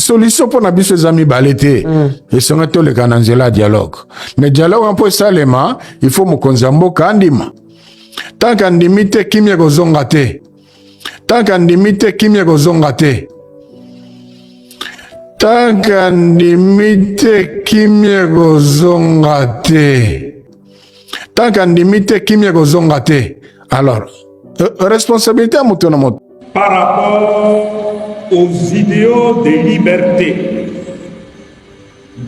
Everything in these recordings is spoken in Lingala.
solution pour na biso zami balete et songa to le kananzela dialogue mais dialogue un peu salema il faut mokonzambo kandima tant qu'andimite kimia kozonga te tant qu'andimite kimia kozonga te tant qu'andimite kimia kozonga te tant qu'andimite kimia kozonga te alors responsabilité à moto na moto par rapport aux idéaux de liberté,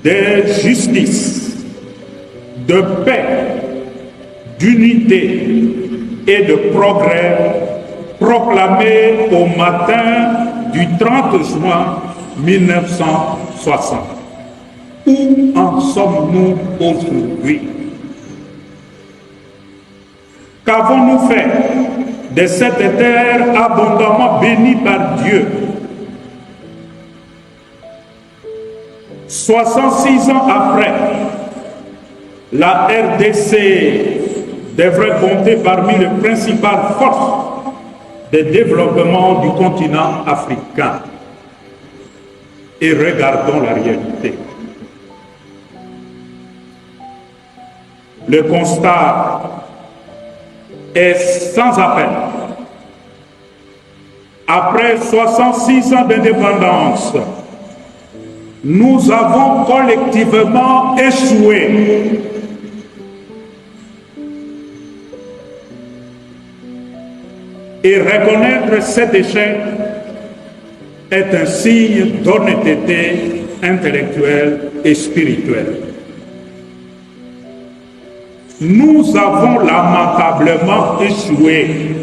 de justice, de paix, d'unité et de progrès proclamés au matin du 30 juin 1960. Où en sommes-nous aujourd'hui? Qu'avons-nous fait de cette terre abondamment bénie par Dieu? 66 ans après, la RDC devrait compter parmi les principales forces de développement du continent africain. Et regardons la réalité. Le constat est sans appel. Après 66 ans d'indépendance, nous avons collectivement échoué. Et reconnaître cet échec est un signe d'honnêteté intellectuelle et spirituelle. Nous avons lamentablement échoué.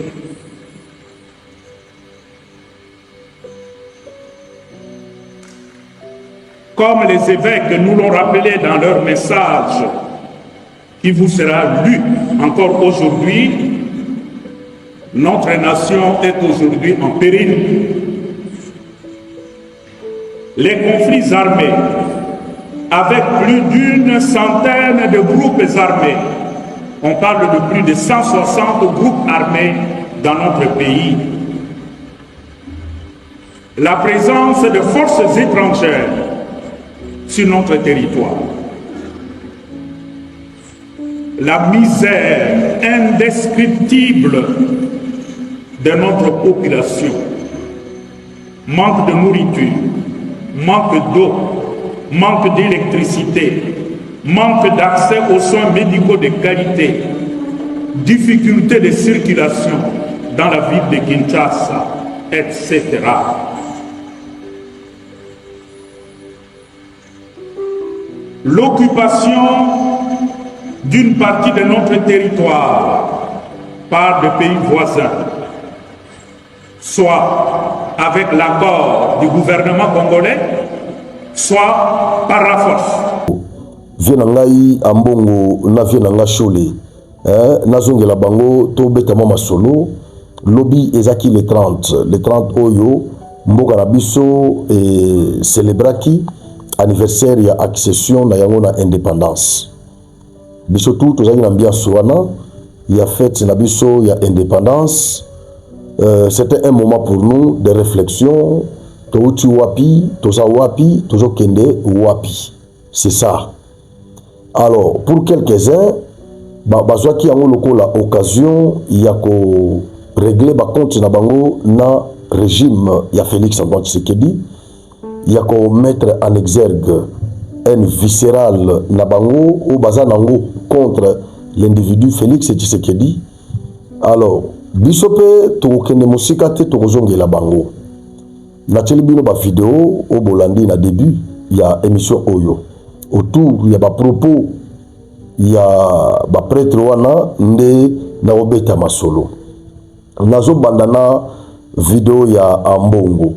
Comme les évêques nous l'ont rappelé dans leur message, qui vous sera lu encore aujourd'hui, notre nation est aujourd'hui en péril. Les conflits armés, avec plus d'une centaine de groupes armés, on parle de plus de 160 groupes armés dans notre pays. La présence de forces étrangères sur notre territoire. La misère indescriptible de notre population. Manque de nourriture, manque d'eau, manque d'électricité, manque d'accès aux soins médicaux de qualité, difficultés de circulation dans la ville de Kinshasa, etc. L'occupation d'une partie de notre territoire par des pays voisins, soit avec l'accord du gouvernement congolais, soit par la force. Vienangai ambongo na vienanga chole nazongela bango to betama masolo lobby ezaki le 30 oyo mboka na biso et célébraki anniversaire ya accession na yango na indépendance biso tout tozaki na ambiance wana ya fête na biso ya indépendance. C'était un moment pour nous de réflexion. Touti wapi, toza wapi, tozo kende wapi. C'est ça. Alors, pour quelques-uns, bazwaki yango lokola occasion ya ko régler ba compte na bango na régime ya Félix Antoine Tshisekedi, ya ko mettre en exergue haine viscérale na bango ou baza nango contre l'individu Félix Tshisekedi. Alors, bisope tokende musika te tokozongela bango. Na bino ba vidéo au bolandi na début ya émission oyo autour ya ba propos ya ba prêtre wana nde na obeta masolo nazo bandana vidéo ya Ambongo.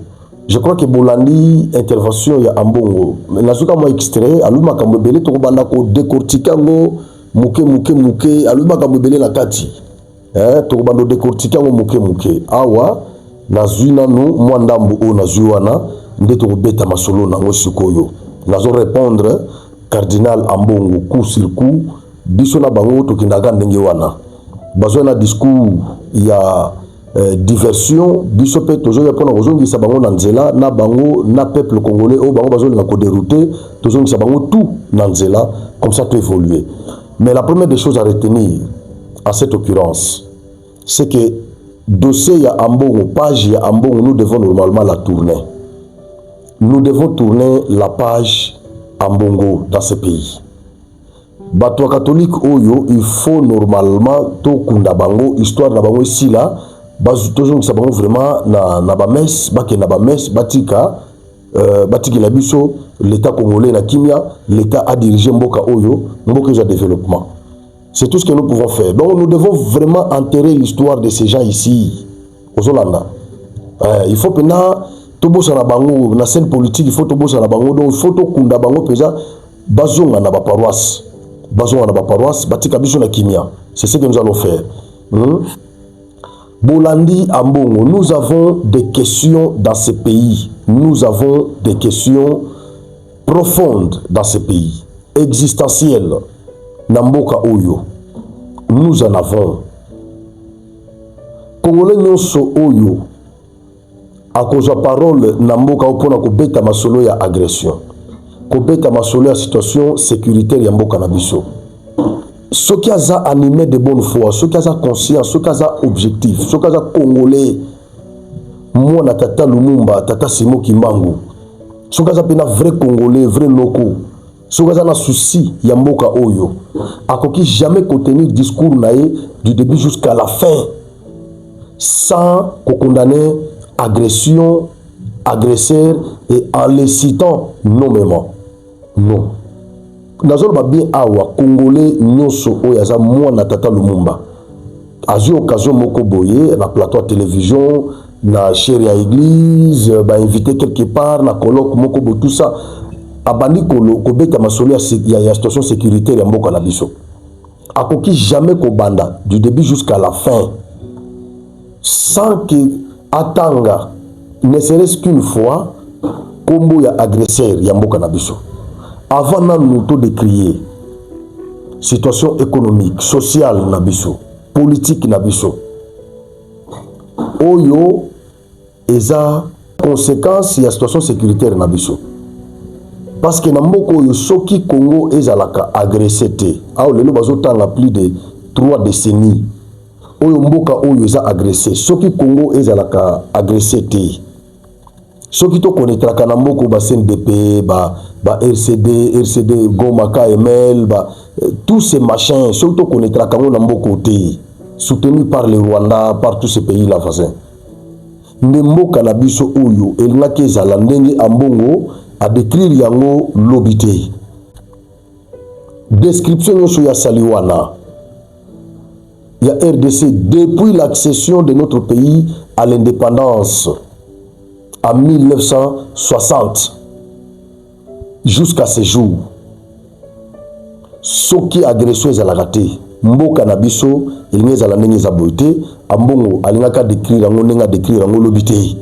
Je crois que bolandi intervention ya Ambongo nazuka mo extrait aluma kamobele to banda ko décortiquer ngo muke aluma kamobele la kati to bando décortiquer ngo muke awa nazwina nu mwandambu o nazwana nde to beta masolo nango sikoyo nazo répondre cardinal Ambongo coup sur coup biso na bango to kindaga ndenge wana bazona discours ya diversion biso pe tozo ya pona kozongisa bango na nzela na bango na peuple congolais o bango bazolinga ko dérouter tozongisa bango tout na nzela comme ça tout évoluer. Mais la première des choses à retenir en cette occurrence, c'est que dossier ya Ambongo, page ya Ambongo, nous devons normalement la tourner. Nous devons tourner la page Ambongo dans ce pays. Bato catholique oyo, il faut normalement to kunda bango, histoire na bango ici là, bazutozong sa bango vraiment na ba messe, bake na ba messe, batika batiki la biso, l'état congolais na kimia, l'état a dirigé mboka oyo, mboka de développement. C'est tout ce que nous pouvons faire. Donc nous devons vraiment enterrer l'histoire de ces gens ici, aux Hollanda. Il faut que tout ça na bango, na scène politique, il faut tout ça na bango, donc il faut tout kunda bango pesa, bazonga na ba paroisse, bazonga na ba paroisse, batika biso na kimia. C'est ce que nous allons faire. Bolandi Ambongo, nous avons des questions dans ce pays. Nous avons des questions profondes dans ce pays, existentielles. Namboka Oyo, nous en avons. Congolais nyonso Oyo, à cause de parole, Namboka opona kobeta masolo ya agression, kobeta masolo ya situation sécuritaire ya mboka na biso. Ceux qui ont animé de bonne foi, ceux qui ont conscience, ceux qui ont objectif, ceux qui ont Congolais, moi na tata Lumumba, tata Simo Kimbangu, ceux qui ont vrai Congolais, vrai locaux. Ce qui a souci, Yamboka Oyo, a qui jamais contenir discours naïe du début jusqu'à la fin, sans condamner agression, agresseur et en les citant nommément. Non. Nazol ba bien awa Congolais nyonso oyaza moi na tata Lumumba. A eu occasion moko boye na plateau de télévision, na chérie à église, ba invité quelque part na colloque moko bo tout ça. Abandi kobeta masolo ya situation sécuritaire ya mboka na biso. Akoki jamais kobanda du début jusqu'à la fin sans que atanga ne serait-ce qu'une fois kombo ya agresseur ya mboka na biso. Avant nous to décrier situation économique, sociale na biso, politique na biso. Oyo eza conséquence ya situation sécuritaire na biso. Parce que dans le soki Congo ezalaka agressé te. Aou lelo bazotanga plus de 3 décennies. Oyo mboka oyo eza agressé. Soki Congo ezalaka agressé te. Soki to konetraka na mboko ba CNDP, ba RCD, Goma KML, tous ces machins, soki to konetraka na mboko te. Soutenu par le Rwanda, par tous ces pays là voisins. Mboka na biso oyo elingaki ezala ndenge Ambongo à décrire yango lobité. Description yoso ya saliwana. Il y a RDC depuis l'accession de notre pays à l'indépendance en 1960 jusqu'à ce jour. Soki agression ezalaka te. Mboka na biso elingi ezala ndenge eza boye te. Ambongo alingaka décrire yango ndenge décrire yango lobité.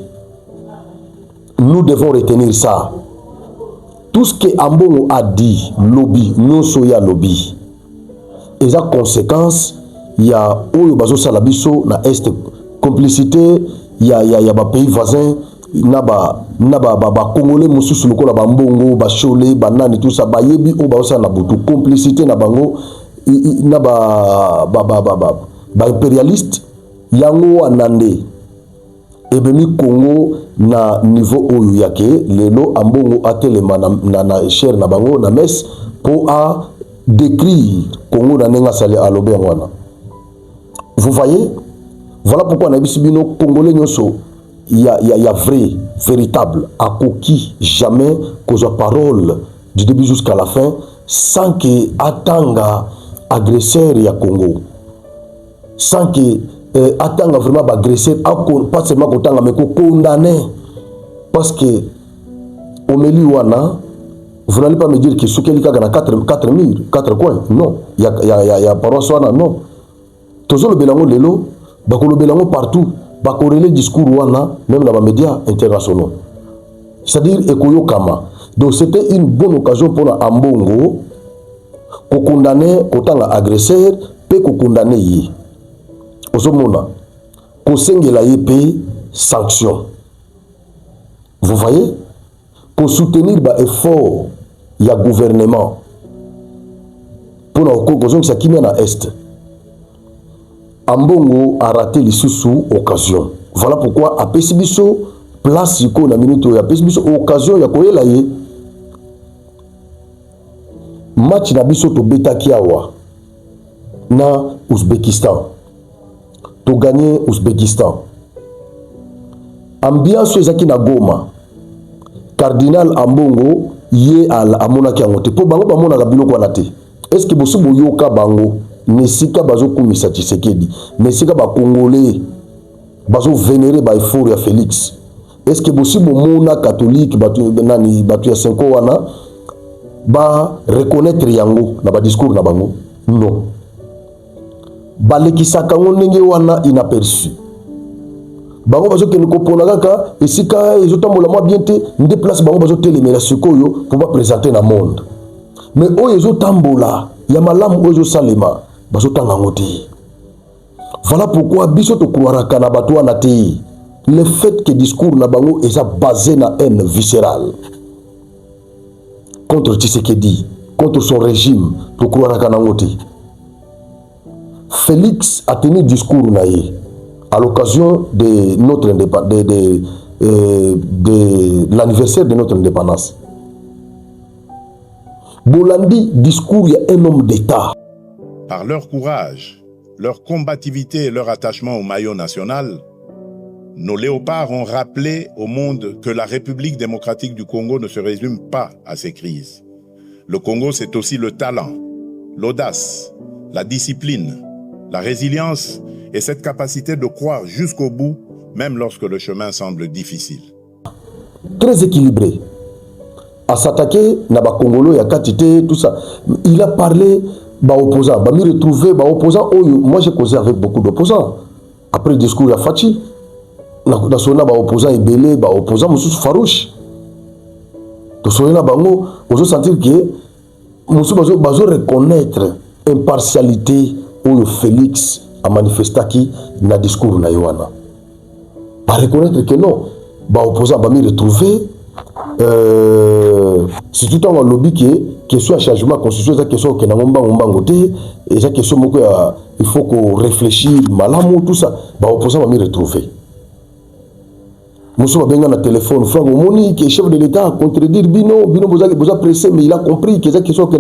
Nous devons retenir ça. Tout ce que Ambongo a dit, lobby, non soya lobby, et sa conséquence, il y a Oyo Bazo Salabiso, na Est complicité, il y a ba pays voisins, ba Congolais, Moussous, le Kola, Bambongo, ba Cholé, Banane, tout ça, ba Yebi, ou ba Nabutu, complicité, na bango, ba impérialiste, yango anande. Ebemi Congo na niveau oyo yake lelo Ambongo atelema na cher na bango na mes pour a décrire Congo na nenga sale alobe ngwana. Vous voyez, voilà pourquoi na bisibino Congolais nyonso il y a vrai, véritable akoki jamais cause parole du début jusqu'à la fin sans que atanga agresseur ya Congo, sans que attendre vraiment agresseur, pas seulement qu'autant mais condamné. Parce que au milieu vous n'allez pas me dire que ce qui est le 4 murs, 4 coins. Non, il y a paroisse non. Tous le belango lelo, bakolo belango partout, bakolo le discours wana même dans les médias internationaux. C'est-à-dire ekoyo kama. Donc c'était une bonne occasion pour Ambongo ko condamner autant agresseur, pe ko condamner yi. Osomona kosengela yepe sanction. Vous voyez, pour soutenir l'effort il y a gouvernement pour la cause ça qui mène à est. Ambongo a raté les sous occasion. Voilà pourquoi à Pesibiso place iko na minute ya Pesibiso occasion ya koyela ye match na biso to betaki awa na Ouzbékistan. To gagner Ouzbékistan. Ambiance ezaki na Goma. Cardinal Ambongo ye al amonaki yango te po bango bamonaka biloko wana te. Est-ce que bosi boyoka bango nesika bazokumisa Tshisekedi, nesika bakongolais bazo vénérer ba effort ya Félix? Est-ce que bosi bomona catholique batu ya 5 wana ba reconnaître yango na ba discours na bango? Non. Balekisaka ngo ndenge wana inaperçu. Bango bazo ke nikopona kaka esika ezotambola mwa bien te nde place bango bazo telemela sikoyo pour ba présenter na monde. Mais oyo ezotambola ya malamu oyo salema bazo tanga ngote. Voilà pourquoi biso to croiraka na bato wana te. Le fait que discours na bango est basé na haine viscérale contre Tshisekedi, contre son régime, to croiraka na ngote. Félix a tenu discours naïe à l'occasion de notre de l'anniversaire de notre indépendance. Bolandi discours, il y a un homme d'État. Par leur courage, leur combativité et leur attachement au maillot national, nos léopards ont rappelé au monde que la République démocratique du Congo ne se résume pas à ses crises. Le Congo, c'est aussi le talent, l'audace, la discipline, la résilience et cette capacité de croire jusqu'au bout, même lorsque le chemin semble difficile. Très équilibré. À s'attaquer, na ba Congolo, ya Katité, tout ça. Il a parlé, bah opposant, bah me retrouver, bah opposant. Oh, moi j'ai causé avec beaucoup d'opposants. Après le discours, il y a Fachi. Na sona ba opposant Ebele, bah opposant Moussous farouche. Donc sona bango, on sentir que Moussous bazo reconnaître impartialité où Félix a manifesté qui na discours na Yohana. Pas reconnaître que non, bah opposant bah me retrouver. C'est tout un lobby qui est question à changement constitution, c'est question que et c'est question il faut qu'on réfléchisse malamu tout ça bah opposant va me retrouver. Monsieur va bien dans le téléphone Franck Moni qui est chef de l'État à contredire Bino vous a pressé mais il a compris que c'est question que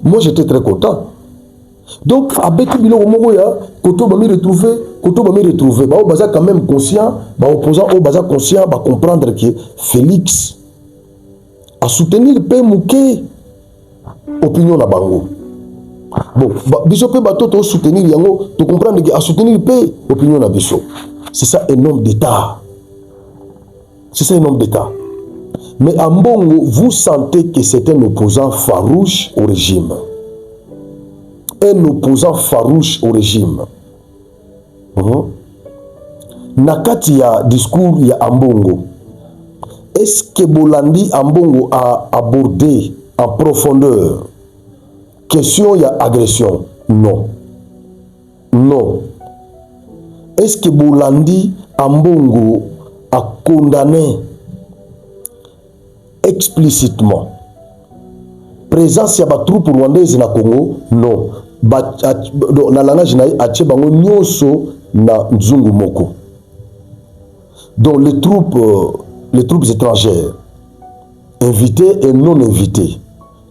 moi j'étais très content. Donc avec Bino Mogoya Koto va me retrouver bah baza quand même conscient bah opposant au baza conscient bah comprendre que Félix a soutenir pe mouké opinion na bango bon bah biso pe bato to soutenir yango to comprendre que a soutenir pe opinion na biso. C'est ça un homme d'État, c'est ça un homme d'État. Mais à Mbongo vous sentez que c'est un opposant farouche au régime, un opposant farouche au régime. Nakati ya discours ya Ambongo, est-ce que Bolandi Ambongo a abordé en profondeur question ya agression? Non. Non. Est-ce que Bolandi Ambongo a condamné explicitement présence ya ba troupe rwandaise na Congo? Non. Na langage na atie bango nyonso na nzungu moko. Donc les troupes étrangères invitées et non invitées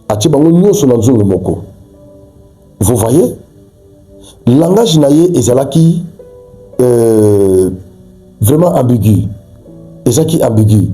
atie bango nyonso na nzungu moko. Vous voyez, langage na ye ezalaki vraiment ambigu. Ezalaki ambigu.